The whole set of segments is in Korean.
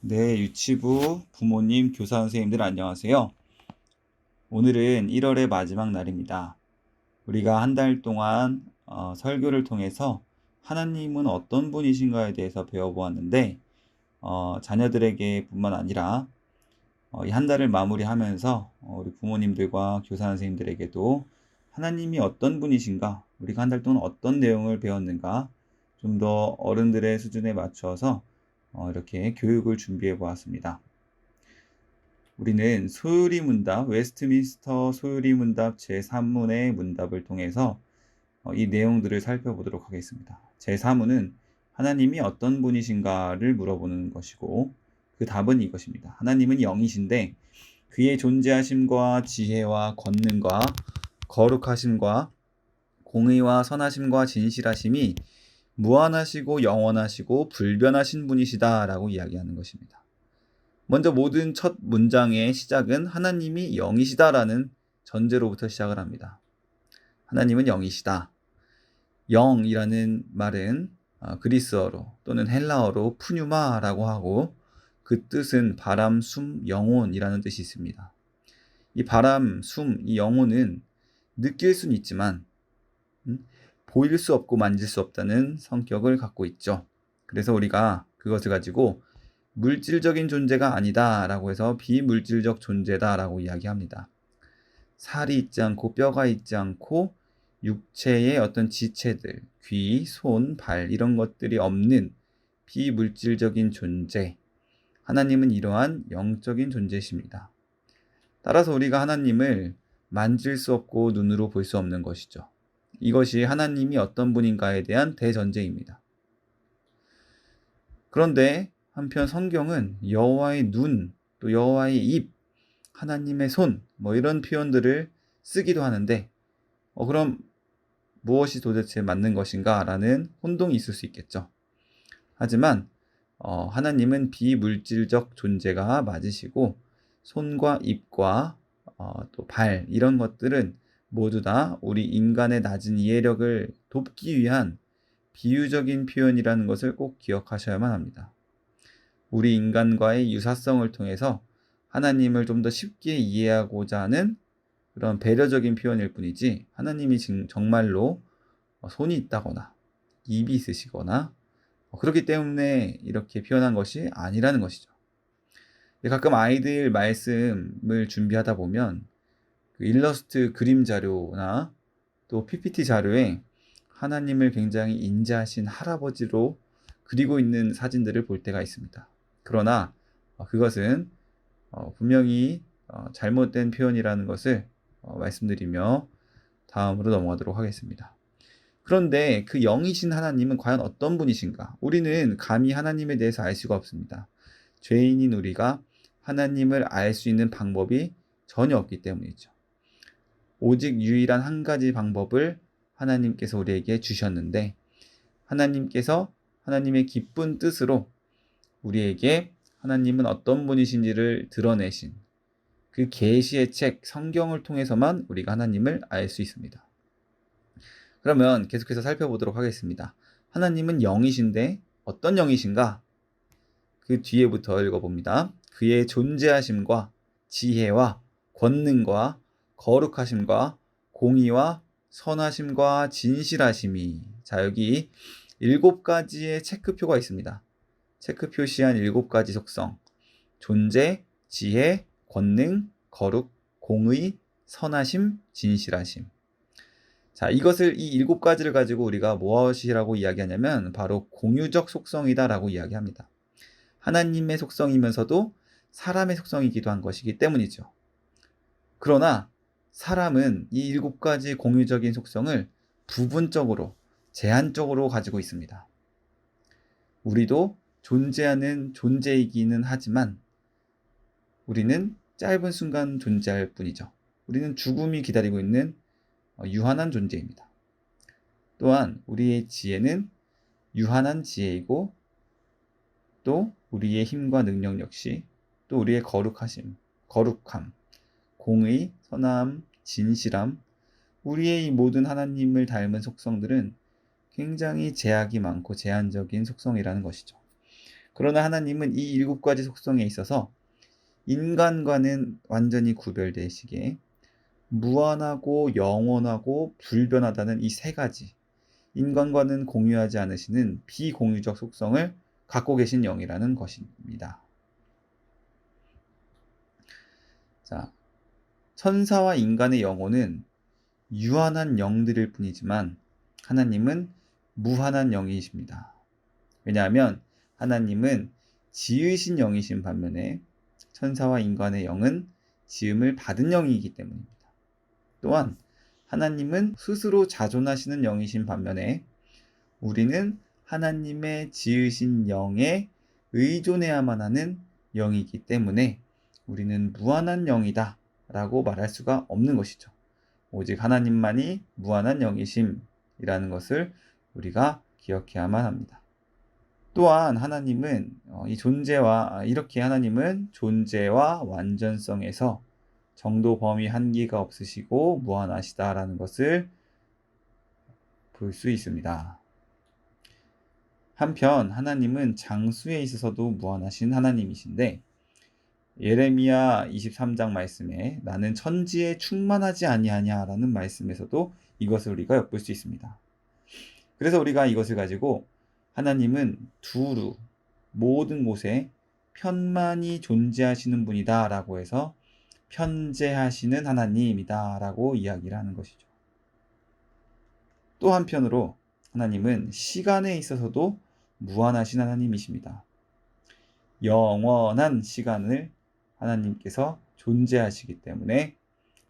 네, 유치부 부모님, 교사 선생님들 안녕하세요. 오늘은 1월의 마지막 날입니다. 우리가 한 달 동안 설교를 통해서 하나님은 어떤 분이신가에 대해서 배워보았는데 자녀들에게 뿐만 아니라 이 한 달을 마무리하면서 우리 부모님들과 교사 선생님들에게도 하나님이 어떤 분이신가, 우리가 한 달 동안 어떤 내용을 배웠는가 좀 더 어른들의 수준에 맞춰서 이렇게 교육을 준비해 보았습니다. 우리는 소요리 문답, 웨스트민스터 소요리 문답 제3문의 문답을 통해서 이 내용들을 살펴보도록 하겠습니다. 제3문은 하나님이 어떤 분이신가를 물어보는 것이고 그 답은 이것입니다. 하나님은 영이신데 그의 존재하심과 지혜와 권능과 거룩하심과 공의와 선하심과 진실하심이 무한하시고 영원하시고 불변하신 분이시다라고 이야기하는 것입니다. 먼저 모든 첫 문장의 시작은 하나님이 영이시다라는 전제로부터 시작을 합니다. 하나님은 영이시다. 영이라는 말은 그리스어로 또는 헬라어로 푸뉴마라고 하고 그 뜻은 바람, 숨, 영혼이라는 뜻이 있습니다. 이 바람, 숨, 이 영혼은 느낄 수는 있지만 보일 수 없고 만질 수 없다는 성격을 갖고 있죠. 그래서 우리가 그것을 가지고 물질적인 존재가 아니다 라고 해서 비물질적 존재다 라고 이야기합니다. 살이 있지 않고 뼈가 있지 않고 육체의 어떤 지체들, 귀, 손, 발 이런 것들이 없는 비물질적인 존재. 하나님은 이러한 영적인 존재이십니다. 따라서 우리가 하나님을 만질 수 없고 눈으로 볼 수 없는 것이죠. 이것이 하나님이 어떤 분인가에 대한 대전제입니다. 그런데 한편 성경은 여호와의 눈, 또 여호와의 입, 하나님의 손, 이런 표현들을 쓰기도 하는데 그럼 무엇이 도대체 맞는 것인가? 라는 혼동이 있을 수 있겠죠. 하지만 하나님은 비물질적 존재가 맞으시고 손과 입과 또 발 이런 것들은 모두 다 우리 인간의 낮은 이해력을 돕기 위한 비유적인 표현이라는 것을 꼭 기억하셔야만 합니다. 우리 인간과의 유사성을 통해서 하나님을 좀 더 쉽게 이해하고자 하는 그런 배려적인 표현일 뿐이지 하나님이 정말로 손이 있다거나 입이 있으시거나 그렇기 때문에 이렇게 표현한 것이 아니라는 것이죠. 가끔 아이들 말씀을 준비하다 보면 그 일러스트 그림 자료나 또 PPT 자료에 하나님을 굉장히 인자하신 할아버지로 그리고 있는 사진들을 볼 때가 있습니다. 그러나 그것은 분명히 잘못된 표현이라는 것을 말씀드리며 다음으로 넘어가도록 하겠습니다. 그런데 그 영이신 하나님은 과연 어떤 분이신가? 우리는 감히 하나님에 대해서 알 수가 없습니다. 죄인인 우리가 하나님을 알 수 있는 방법이 전혀 없기 때문이죠. 오직 유일한 한 가지 방법을 하나님께서 우리에게 주셨는데 하나님께서 하나님의 기쁜 뜻으로 우리에게 하나님은 어떤 분이신지를 드러내신 그 계시의 책 성경을 통해서만 우리가 하나님을 알 수 있습니다. 그러면 계속해서 살펴보도록 하겠습니다. 하나님은 영이신데 어떤 영이신가? 그 뒤에부터 읽어봅니다. 그의 존재하심과 지혜와 권능과 거룩하심과 공의와 선하심과 진실하심이. 자, 여기 7가지의 체크표가 있습니다. 체크 표시한 7가지 속성. 존재, 지혜, 권능, 거룩, 공의, 선하심, 진실하심. 자, 이것을 이 7가지를 가지고 우리가 무엇이라고 이야기하냐면 바로 공유적 속성이다라고 이야기합니다. 하나님의 속성이면서도 사람의 속성이기도 한 것이기 때문이죠. 그러나 사람은 이 7가지 공유적인 속성을 부분적으로, 제한적으로 가지고 있습니다. 우리도 존재하는 존재이기는 하지만 우리는 짧은 순간 존재할 뿐이죠. 우리는 죽음이 기다리고 있는 유한한 존재입니다. 또한 우리의 지혜는 유한한 지혜이고 또 우리의 힘과 능력 역시 또 우리의 거룩함, 공의, 선함, 진실함, 우리의 이 모든 하나님을 닮은 속성들은 굉장히 제약이 많고 제한적인 속성이라는 것이죠. 그러나 하나님은 이 7가지 속성에 있어서 인간과는 완전히 구별되시기에 무한하고 영원하고 불변하다는 이 3가지, 인간과는 공유하지 않으시는 비공유적 속성을 갖고 계신 영이라는 것입니다. 자, 천사와 인간의 영혼은 유한한 영들일 뿐이지만 하나님은 무한한 영이십니다. 왜냐하면 하나님은 지으신 영이신 반면에 천사와 인간의 영은 지음을 받은 영이기 때문입니다. 또한 하나님은 스스로 자존하시는 영이신 반면에 우리는 하나님의 지으신 영에 의존해야만 하는 영이기 때문에 우리는 무한한 영이다 라고 말할 수가 없는 것이죠. 오직 하나님만이 무한한 영이심이라는 것을 우리가 기억해야만 합니다. 또한 하나님은 이렇게 하나님은 존재와 완전성에서 정도 범위 한계가 없으시고 무한하시다라는 것을 볼 수 있습니다. 한편 하나님은 장수에 있어서도 무한하신 하나님이신데 예레미야 23장 말씀에 나는 천지에 충만하지 아니하냐라는 말씀에서도 이것을 우리가 엿볼 수 있습니다. 그래서 우리가 이것을 가지고 하나님은 두루 모든 곳에 편만히 존재하시는 분이다 라고 해서 편재하시는 하나님이다 라고 이야기를 하는 것이죠. 또 한편으로 하나님은 시간에 있어서도 무한하신 하나님이십니다. 영원한 시간을 하나님께서 존재하시기 때문에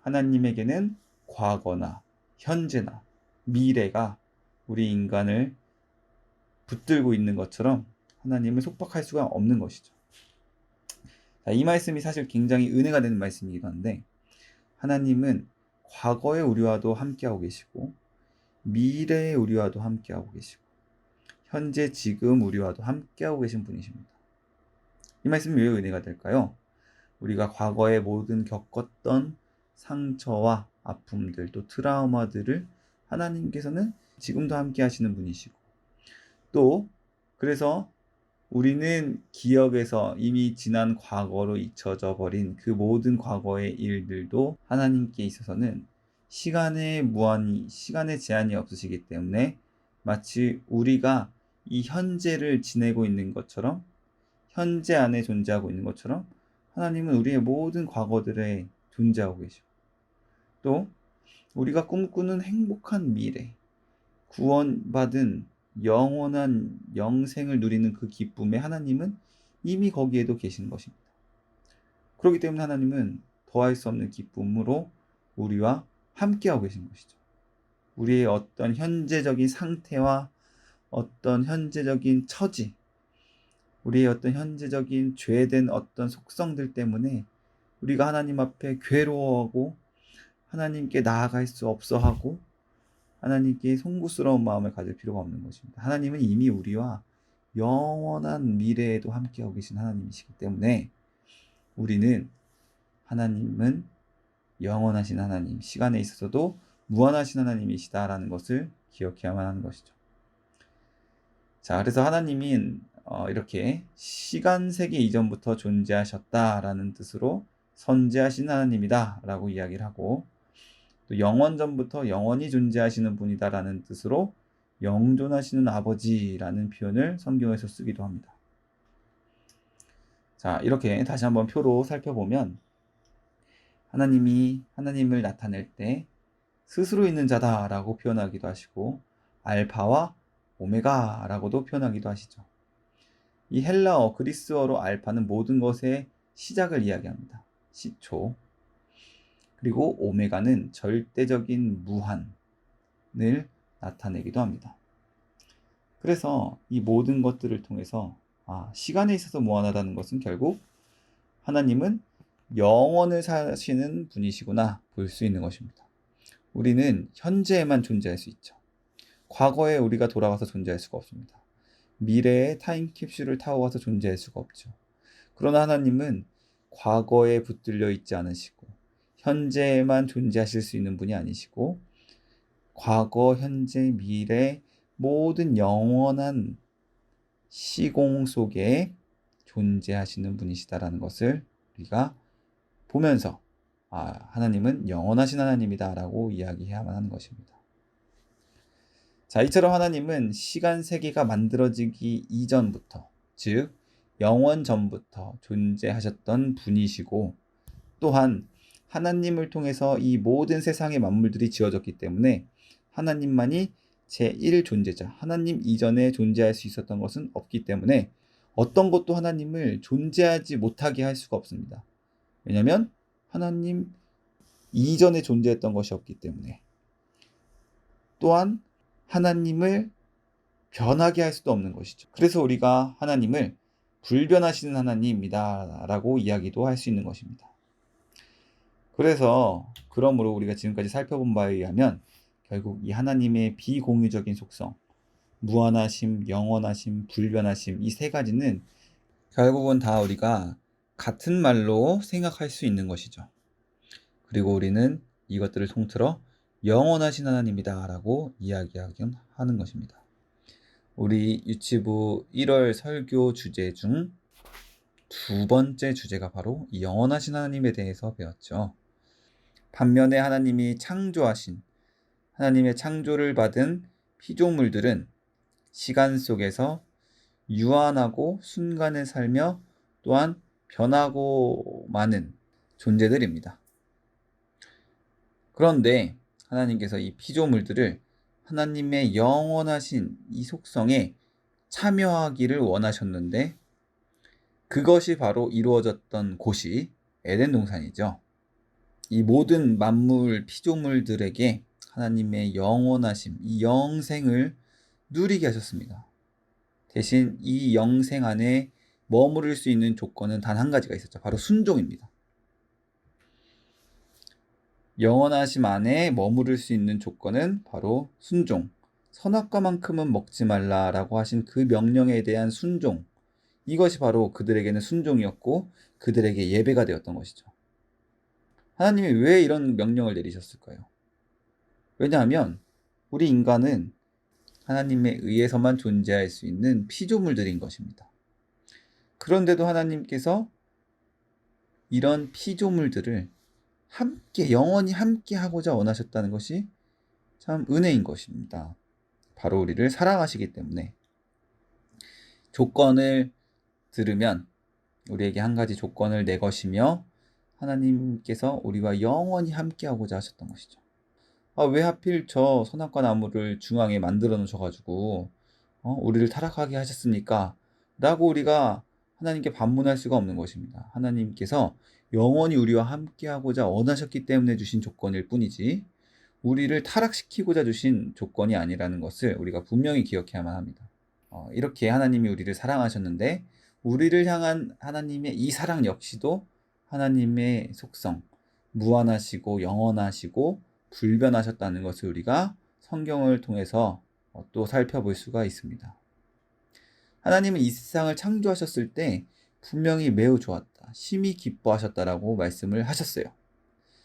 하나님에게는 과거나 현재나 미래가 우리 인간을 붙들고 있는 것처럼 하나님을 속박할 수가 없는 것이죠. 자, 이 말씀이 사실 굉장히 은혜가 되는 말씀이기도 한데 하나님은 과거의 우리와도 함께하고 계시고 미래의 우리와도 함께하고 계시고 현재 지금 우리와도 함께하고 계신 분이십니다. 이 말씀이 왜 은혜가 될까요? 우리가 과거에 모든 겪었던 상처와 아픔들 또 트라우마들을 하나님께서는 지금도 함께 하시는 분이시고 또 그래서 우리는 기억에서 이미 지난 과거로 잊혀져 버린 그 모든 과거의 일들도 하나님께 있어서는 시간의 제한이 없으시기 때문에 마치 우리가 이 현재를 지내고 있는 것처럼 현재 안에 존재하고 있는 것처럼 하나님은 우리의 모든 과거들에 존재하고 계시고 또 우리가 꿈꾸는 행복한 미래, 구원받은 영원한 영생을 누리는 그 기쁨에 하나님은 이미 거기에도 계신 것입니다. 그렇기 때문에 하나님은 더할 수 없는 기쁨으로 우리와 함께하고 계신 것이죠. 우리의 어떤 현재적인 상태와 어떤 현재적인 처지, 우리의 어떤 현재적인 죄된 어떤 속성들 때문에 우리가 하나님 앞에 괴로워하고 하나님께 나아갈 수 없어하고 하나님께 송구스러운 마음을 가질 필요가 없는 것입니다. 하나님은 이미 우리와 영원한 미래에도 함께하고 계신 하나님이시기 때문에 우리는 하나님은 영원하신 하나님, 시간에 있어서도 무한하신 하나님이시다라는 것을 기억해야만 하는 것이죠. 자, 그래서 하나님은 이렇게 시간 세계 이전부터 존재하셨다라는 뜻으로 선지하신 하나님이다 라고 이야기를 하고 또 영원 전부터 영원히 존재하시는 분이다라는 뜻으로 영존하시는 아버지라는 표현을 성경에서 쓰기도 합니다. 자, 이렇게 다시 한번 표로 살펴보면 하나님이 하나님을 나타낼 때 스스로 있는 자다라고 표현하기도 하시고 알파와 오메가라고도 표현하기도 하시죠. 이 헬라어 그리스어로 알파는 모든 것의 시작을 이야기합니다. 시초. 그리고 오메가는 절대적인 무한을 나타내기도 합니다. 그래서 이 모든 것들을 통해서 시간에 있어서 무한하다는 것은 결국 하나님은 영원을 사시는 분이시구나 볼 수 있는 것입니다. 우리는 현재에만 존재할 수 있죠. 과거에 우리가 돌아가서 존재할 수가 없습니다. 미래에 타임캡슐을 타고 가서 존재할 수가 없죠. 그러나 하나님은 과거에 붙들려 있지 않으시고 현재에만 존재하실 수 있는 분이 아니시고 과거, 현재, 미래 모든 영원한 시공 속에 존재하시는 분이시다라는 것을 우리가 보면서 하나님은 영원하신 하나님이다라고 이야기해야만 하는 것입니다. 자, 이처럼 하나님은 시간 세계가 만들어지기 이전부터, 즉 영원 전부터 존재하셨던 분이시고, 또한 하나님을 통해서 이 모든 세상의 만물들이 지어졌기 때문에 하나님만이 제1 존재자, 하나님 이전에 존재할 수 있었던 것은 없기 때문에 어떤 것도 하나님을 존재하지 못하게 할 수가 없습니다. 왜냐하면 하나님 이전에 존재했던 것이 없기 때문에. 또한 하나님을 변하게 할 수도 없는 것이죠. 그래서 우리가 하나님을 불변하시는 하나님입니다 라고 이야기도 할 수 있는 것입니다. 그러므로 우리가 지금까지 살펴본 바에 의하면 결국 이 하나님의 비공유적인 속성, 무한하심, 영원하심, 불변하심, 이 세 가지는 결국은 다 우리가 같은 말로 생각할 수 있는 것이죠. 그리고 우리는 이것들을 통틀어 영원하신 하나님이다 라고 이야기하는 것입니다. 우리 유치부 1월 설교 주제 중 두 번째 주제가 바로 이 영원하신 하나님에 대해서 배웠죠. 반면에 하나님이 창조하신, 하나님의 창조를 받은 피조물들은 시간 속에서 유한하고 순간을 살며 또한 변하고 마는 존재들입니다. 그런데 하나님께서 이 피조물들을 하나님의 영원하신 이 속성에 참여하기를 원하셨는데, 그것이 바로 이루어졌던 곳이 에덴 동산이죠. 이 모든 만물 피조물들에게 하나님의 영원하심, 이 영생을 누리게 하셨습니다. 대신 이 영생 안에 머무를 수 있는 조건은 단 한 가지가 있었죠. 바로 순종입니다. 영원하심 안에 머무를 수 있는 조건은 바로 순종. 선악과만큼은 먹지 말라라고 하신 그 명령에 대한 순종. 이것이 바로 그들에게는 순종이었고 그들에게 예배가 되었던 것이죠. 하나님이 왜 이런 명령을 내리셨을까요? 왜냐하면 우리 인간은 하나님에 의해서만 존재할 수 있는 피조물들인 것입니다. 그런데도 하나님께서 이런 피조물들을 영원히 함께 하고자 원하셨다는 것이 참 은혜인 것입니다. 바로 우리를 사랑하시기 때문에. 조건을 들으면 우리에게 한 가지 조건을 내것이며 하나님께서 우리와 영원히 함께 하고자 하셨던 것이죠. 왜 하필 저 선악과 나무를 중앙에 만들어 놓으셔가지고 우리를 타락하게 하셨습니까? 라고 우리가 하나님께 반문할 수가 없는 것입니다. 하나님께서 영원히 우리와 함께 하고자 원하셨기 때문에 주신 조건일 뿐이지 우리를 타락시키고자 주신 조건이 아니라는 것을 우리가 분명히 기억해야만 합니다. 이렇게 하나님이 우리를 사랑하셨는데 우리를 향한 하나님의 이 사랑 역시도 하나님의 속성, 무한하시고 영원하시고 불변하셨다는 것을 우리가 성경을 통해서 또 살펴볼 수가 있습니다. 하나님은 이 세상을 창조하셨을 때 분명히 매우 좋았다, 심히 기뻐하셨다라고 말씀을 하셨어요.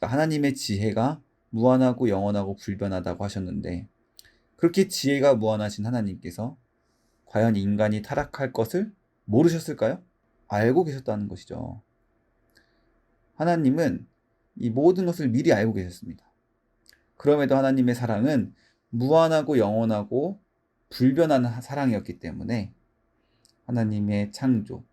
하나님의 지혜가 무한하고 영원하고 불변하다고 하셨는데, 그렇게 지혜가 무한하신 하나님께서 과연 인간이 타락할 것을 모르셨을까요? 알고 계셨다는 것이죠. 하나님은 이 모든 것을 미리 알고 계셨습니다. 그럼에도 하나님의 사랑은 무한하고 영원하고 불변한 사랑이었기 때문에 하나님의 창조,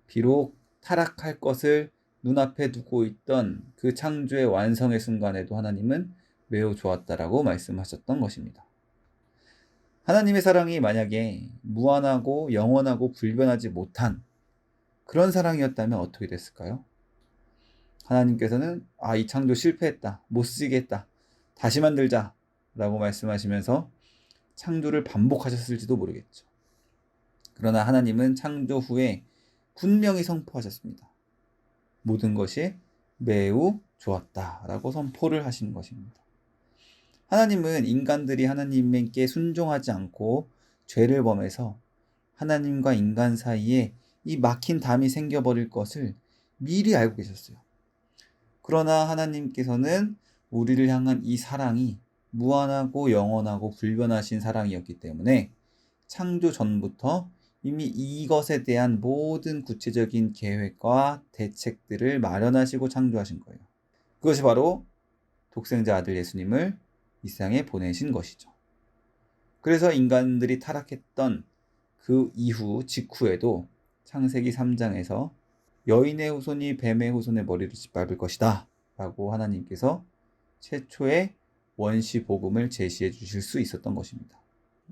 비록 타락할 것을 눈앞에 두고 있던 그 창조의 완성의 순간에도 하나님은 매우 좋았다라고 말씀하셨던 것입니다. 하나님의 사랑이 만약에 무한하고 영원하고 불변하지 못한 그런 사랑이었다면 어떻게 됐을까요? 하나님께서는 이 창조 실패했다, 못 쓰겠다, 다시 만들자 라고 말씀하시면서 창조를 반복하셨을지도 모르겠죠. 그러나 하나님은 창조 후에 분명히 선포하셨습니다. 모든 것이 매우 좋았다 라고 선포를 하신 것입니다. 하나님은 인간들이 하나님께 순종하지 않고 죄를 범해서 하나님과 인간 사이에 이 막힌 담이 생겨버릴 것을 미리 알고 계셨어요. 그러나 하나님께서는 우리를 향한 이 사랑이 무한하고 영원하고 불변하신 사랑이었기 때문에 창조 전부터 이미 이것에 대한 모든 구체적인 계획과 대책들을 마련하시고 창조하신 거예요. 그것이 바로 독생자 아들 예수님을 이 세상에 보내신 것이죠. 그래서 인간들이 타락했던 그 이후 직후에도 창세기 3장에서 여인의 후손이 뱀의 후손의 머리를 짓밟을 것이다 라고 하나님께서 최초의 원시 복음을 제시해 주실 수 있었던 것입니다.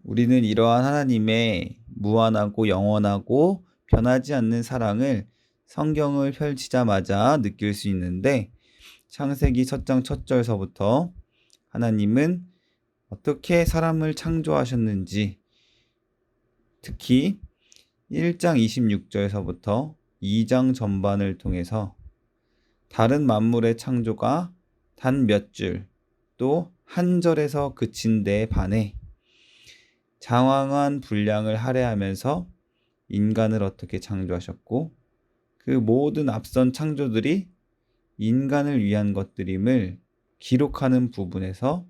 우리는 이러한 하나님의 무한하고 영원하고 변하지 않는 사랑을 성경을 펼치자마자 느낄 수 있는데, 창세기 1장 1절서부터 하나님은 어떻게 사람을 창조하셨는지, 특히 1장 26절서부터 2장 전반을 통해서 다른 만물의 창조가 단 몇 줄, 또 한 절에서 그친 데 반해 장황한 분량을 할애하면서 인간을 어떻게 창조하셨고, 그 모든 앞선 창조들이 인간을 위한 것들임을 기록하는 부분에서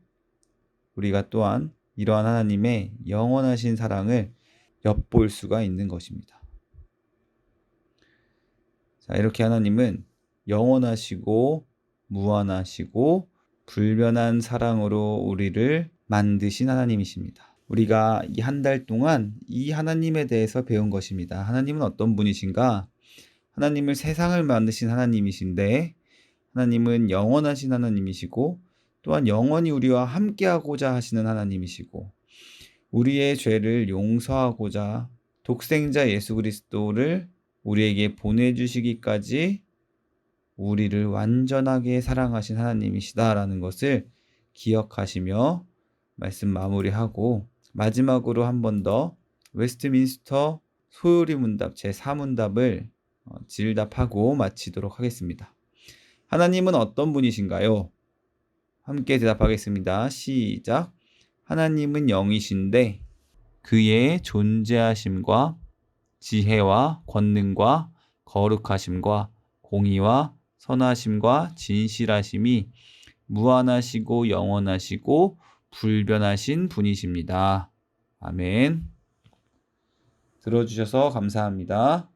우리가 또한 이러한 하나님의 영원하신 사랑을 엿볼 수가 있는 것입니다. 자, 이렇게 하나님은 영원하시고 무한하시고 불변한 사랑으로 우리를 만드신 하나님이십니다. 우리가 이 한 달 동안 이 하나님에 대해서 배운 것입니다. 하나님은 어떤 분이신가? 하나님은 세상을 만드신 하나님이신데, 하나님은 영원하신 하나님이시고, 또한 영원히 우리와 함께하고자 하시는 하나님이시고, 우리의 죄를 용서하고자 독생자 예수 그리스도를 우리에게 보내주시기까지 우리를 완전하게 사랑하신 하나님이시다라는 것을 기억하시며 말씀 마무리하고, 마지막으로 한 번 더 웨스트민스터 소요리 문답 제4문답을 질답하고 마치도록 하겠습니다. 하나님은 어떤 분이신가요? 함께 대답하겠습니다. 시작. 하나님은 영이신데 그의 존재하심과 지혜와 권능과 거룩하심과 공의와 선하심과 진실하심이 무한하시고 영원하시고 불변하신 분이십니다. 아멘. 들어주셔서 감사합니다.